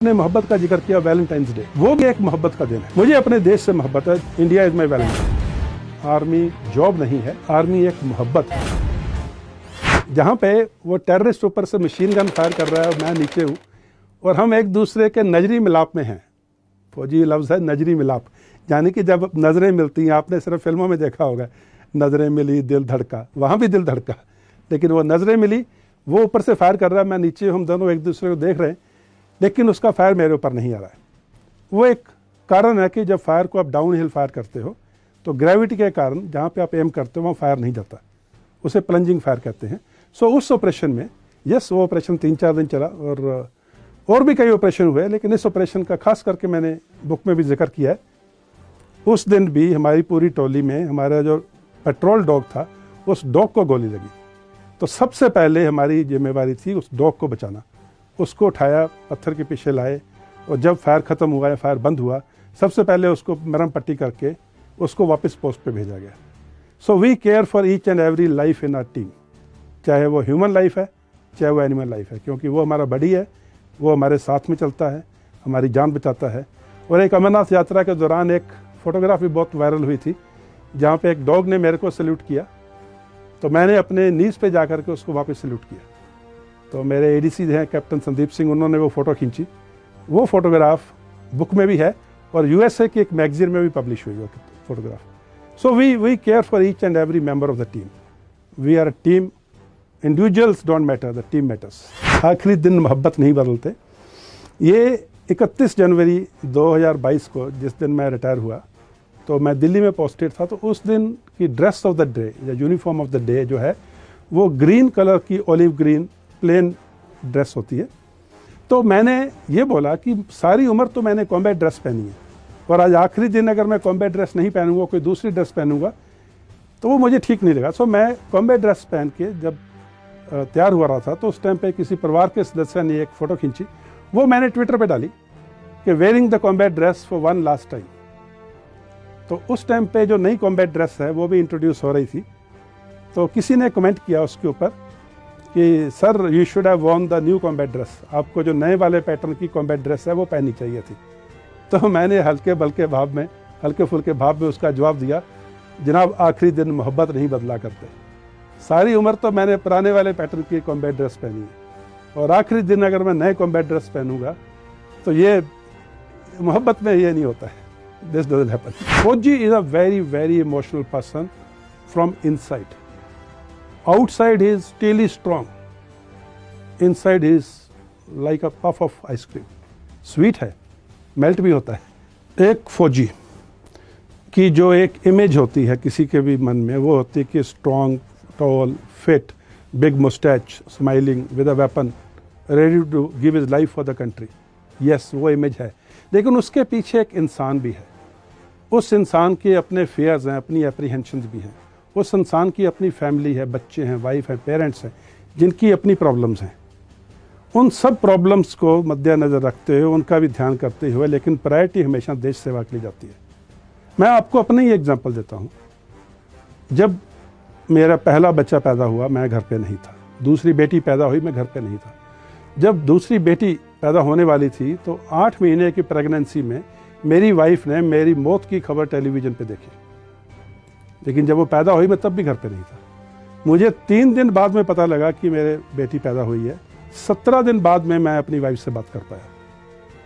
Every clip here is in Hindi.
ने मोहब्बत का जिक्र किया वैलेंटाइंस डे, वो भी एक मोहब्बत का दिन है। मुझे अपने देश से मोहब्बत है। India is my Valentine. Army job नहीं है, आर्मी एक मोहब्बत है। जहाँ पे वो टेररिस्ट ऊपर से मशीन गन फायर कर रहा है और मैं नीचे हूँ और हम एक दूसरे के नजरी मिलाप में हैं। फौजी लफ्ज़ है नजरी मिलाप, यानी कि जब नज़रें मिलती हैं, आपने सिर्फ फिल्मों में देखा होगा, नज़रें मिली दिल धड़का, वहाँ भी दिल धड़का, लेकिन वो नज़रें मिली, वो ऊपर से फायर कर रहा है, मैं नीचे, हम दोनों एक दूसरे को देख रहे हैं, लेकिन उसका फायर मेरे ऊपर नहीं आ रहा है। वो एक कारण है कि जब फायर को आप डाउन हिल फायर करते हो तो ग्रेविटी के कारण जहाँ पे आप एम करते हो वहाँ फायर नहीं जाता, उसे प्लंजिंग फायर कहते हैं। सो उस ऑपरेशन में वो ऑपरेशन 3-4 दिन चला और भी कई ऑपरेशन हुए, लेकिन इस ऑपरेशन का खास करके मैंने बुक में भी जिक्र किया है। उस दिन भी हमारी पूरी टोली में हमारा जो पेट्रोल डॉग था, उस डॉग को गोली लगी। तो सबसे पहले हमारी जिम्मेवारी थी उस डॉग को बचाना। उसको उठाया, पत्थर के पीछे लाए, और जब फायर ख़त्म हुआ या फायर बंद हुआ, सबसे पहले उसको मरहम पट्टी करके उसको वापस पोस्ट पे भेजा गया। So we care for each and every life in our team, चाहे वो ह्यूमन लाइफ है, चाहे वो एनिमल लाइफ है, क्योंकि वो हमारा बडी है, वो हमारे साथ में चलता है, हमारी जान बचाता है। और एक अमरनाथ यात्रा के दौरान एक फ़ोटोग्राफ भी बहुत वायरल हुई थी, जहाँ पे एक डॉग ने मेरे को सल्यूट किया, तो मैंने अपने नीज़ पे जा कर के उसको वापस सल्यूट किया। तो मेरे एडीसी हैं कैप्टन संदीप सिंह, उन्होंने वो फ़ोटो खींची। वो फ़ोटोग्राफ बुक में भी है और यूएसए की एक मैगजीन में भी पब्लिश हुई वो photograph. So we care for each and every member of the team. We are a team, individuals don't matter, the team matters. आखिरी दिन मोहब्बत नहीं बदलते। ये 31 जनवरी 2022 को, जिस दिन मैं रिटायर हुआ, तो मैं दिल्ली में पोस्टेड था। तो उस दिन की ड्रेस ऑफ द डे या यूनिफॉर्म ऑफ द डे जो है वो ग्रीन कलर की ऑलिव ग्रीन प्लेन ड्रेस होती है। तो मैंने ये बोला कि सारी उम्र तो मैंने कॉम्बैट ड्रेस पहनी है, और आज आखिरी दिन अगर मैं कॉम्बैट ड्रेस नहीं पहनूंगा, कोई दूसरी ड्रेस पहनूंगा, तो वो मुझे ठीक नहीं लगा। सो मैं कॉम्बैट ड्रेस पहन के जब तैयार हुआ रहा था, तो उस टाइम पे किसी परिवार के सदस्य ने एक फ़ोटो खींची, वो मैंने ट्विटर पे डाली कि wearing the combat dress for one last time. तो उस टाइम पे जो नई कॉम्बैट ड्रेस है वो भी इंट्रोड्यूस हो रही थी। तो किसी ने कमेंट किया उसके ऊपर कि sir you should have Warne the new combat dress, आपको जो नए वाले पैटर्न की कॉम्बैट ड्रेस है वो पहननी चाहिए थी। तो मैंने हल्के फुल्के भाव में उसका जवाब दिया, जनाब आखिरी दिन मोहब्बत नहीं बदला करते। सारी उम्र तो मैंने पुराने वाले पैटर्न की कॉम्बैट ड्रेस पहनी है, और आखिरी दिन अगर मैं नए कॉम्बैट ड्रेस पहनूंगा तो ये मोहब्बत में ये नहीं होता है। This doesn't happen. Fauji is a very very emotional person from inside. Outside he is still strong, inside he is like a puff of ice cream. Sweet है, मेल्ट भी होता है। एक फौजी की जो एक इमेज होती है किसी के भी मन में, वो होती है कि strong, tall, fit, big moustache, smiling, with a weapon, ready to give his life for the country. Yes, वो इमेज है, लेकिन उसके पीछे एक इंसान भी है। उस इंसान के अपने फेयर्स हैं, अपनी एप्रीहेंशंस भी हैं। उस इंसान की अपनी फैमिली है, बच्चे हैं, वाइफ है, पेरेंट्स हैं, जिनकी अपनी प्रॉब्लम्स हैं। उन सब प्रॉब्लम्स को मद्देनज़र रखते हुए, उनका भी ध्यान करते हुए, लेकिन प्रायोरिटी हमेशा देश सेवा के लिए जाती है। मैं आपको अपना ही एग्जांपल देता हूँ। जब मेरा पहला बच्चा पैदा हुआ, मैं घर पे नहीं था। दूसरी बेटी पैदा हुई, मैं घर पे नहीं था। जब दूसरी बेटी पैदा होने वाली थी, तो 8 महीने की प्रेगनेंसी में मेरी वाइफ ने मेरी मौत की खबर टेलीविज़न पर देखी, लेकिन जब वो पैदा हुई मैं तब भी घर पे नहीं था। मुझे 3 दिन बाद में पता लगा कि मेरे बेटी पैदा हुई है। 17 दिन बाद में मैं अपनी वाइफ से बात कर पाया,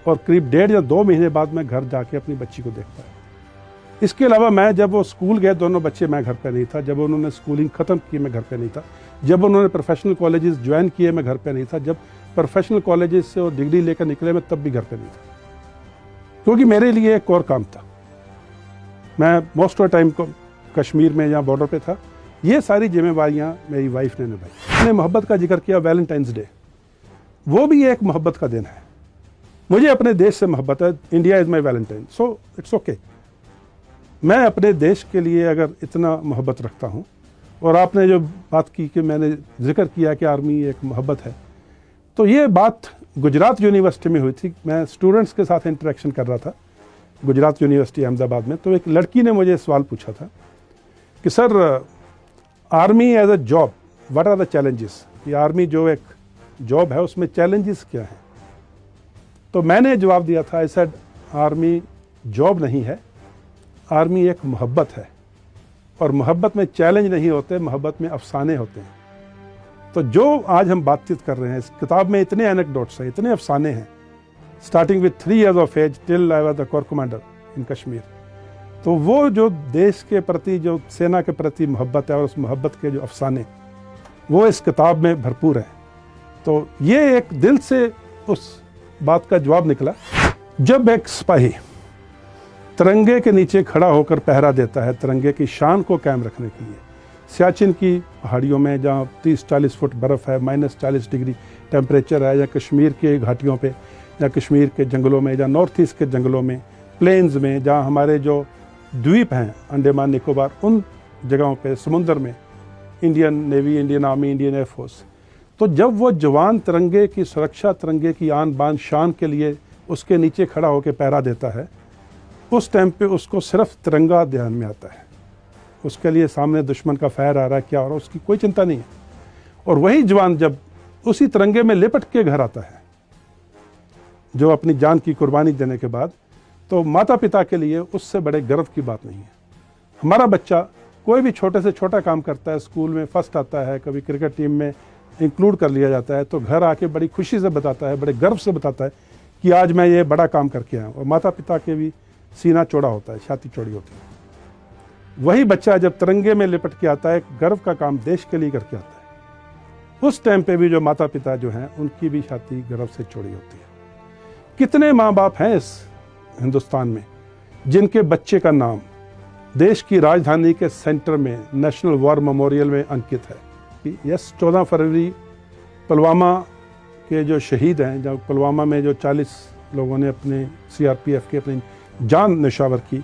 और करीब 1.5 या 2 महीने बाद मैं घर जाके अपनी बच्ची को देख पाया। इसके अलावा मैं जब वो स्कूल गए, दोनों बच्चे, मैं घर पे नहीं था। जब उन्होंने स्कूलिंग ख़त्म की, मैं घर पे नहीं था। जब उन्होंने प्रोफेशनल कॉलेजेस ज्वाइन किए, मैं घर पे नहीं था। जब प्रोफेशनल कॉलेजेस से वो डिग्री लेकर निकले, मैं तब भी घर पे नहीं था, क्योंकि मेरे लिए एक और काम था। मैं मोस्ट ऑफ टाइम को कश्मीर में या बॉर्डर पे था। ये सारी जिम्मेवारियां मेरी वाइफ ने निभाई। मैंने मोहब्बत का जिक्र किया वैलेंटाइंस डे, वो भी एक मोहब्बत का दिन है। मुझे अपने देश से मोहब्बत है। India is my Valentine, so it's okay. मैं अपने देश के लिए अगर इतना मोहब्बत रखता हूँ, और आपने जो बात की कि मैंने जिक्र किया कि आर्मी एक मोहब्बत है, तो ये बात गुजरात यूनिवर्सिटी में हुई थी। मैं स्टूडेंट्स के साथ इंटरेक्शन कर रहा था गुजरात यूनिवर्सिटी अहमदाबाद में। तो एक लड़की ने मुझे सवाल पूछा था कि sir, army as a job, what are the challenges? कि आर्मी जो एक जॉब है उसमें चैलेंजेस क्या हैं? तो मैंने जवाब दिया था, आई सेड आर्मी जॉब नहीं है, आर्मी एक मोहब्बत है, और मोहब्बत में चैलेंज नहीं होते, मोहब्बत में अफसाने होते हैं। तो जो आज हम बातचीत कर रहे हैं, इस किताब में इतने एनेक्डोट्स हैं, इतने अफसाने हैं, starting with 3 years of age till I was the core commander in Kashmir. तो वो जो देश के प्रति, जो सेना के प्रति मोहब्बत है और उस मोहब्बत के जो अफसाने, वो इस किताब में भरपूर हैं। तो ये एक दिल से उस बात का जवाब निकला। जब एक सिपाही तिरंगे के नीचे खड़ा होकर पहरा देता है, तिरंगे की शान को कायम रखने के लिए, सियाचिन की पहाड़ियों में जहाँ 30-40 फुट बर्फ़ है, -40 डिग्री टेम्परेचर है, या कश्मीर के घाटियों पे, या कश्मीर के जंगलों में, या नॉर्थ ईस्ट के जंगलों में, प्लेन्स में, जहाँ हमारे जो द्वीप हैं अंडमान निकोबार, उन जगहों पे, समुंदर में, Indian navy, Indian army, Indian air force. तो जब वो जवान तिरंगे की सुरक्षा, तिरंगे की आन बान शान के लिए उसके नीचे खड़ा होकर पहरा देता है, उस टाइम पे उसको सिर्फ तिरंगा ध्यान में आता है। उसके लिए सामने दुश्मन का फायर आ रहा है, क्या हो रहा है, उसकी कोई चिंता नहीं है। और वही जवान जब उसी तिरंगे में लिपट के घर आता है, जो अपनी जान की कुर्बानी देने के बाद, तो माता पिता के लिए उससे बड़े गर्व की बात नहीं है। हमारा बच्चा कोई भी छोटे से छोटा काम करता है, स्कूल में फर्स्ट आता है, कभी क्रिकेट टीम में इंक्लूड कर लिया जाता है, तो घर आके बड़ी खुशी से बताता है, बड़े गर्व से बताता है कि आज मैं ये बड़ा काम करके आया हूँ। और माता पिता के भी सीना चौड़ा होता है, छाती चौड़ी होती है। वही बच्चा जब तिरंगे में लिपट के आता है, गर्व का काम देश के लिए करके आता है, उस टाइम पे भी जो माता पिता जो हैं, उनकी भी छाती गर्व से चौड़ी होती है। कितने माँ बाप हैं इस हिंदुस्तान में जिनके बच्चे का नाम देश की राजधानी के सेंटर में नेशनल वॉर मेमोरियल में अंकित है कि यस, 14 फरवरी पुलवामा के जो शहीद हैं, जब पुलवामा में जो 40 लोगों ने अपने CRPF के अपनी जान निशावर की,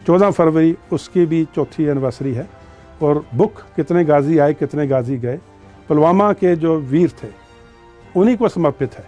14 फरवरी उसकी भी 4थी एनिवर्सरी है। और बुक कितने गाजी आए, कितने गाजी गए, पुलवामा के जो वीर थे उन्हीं को समर्पित है।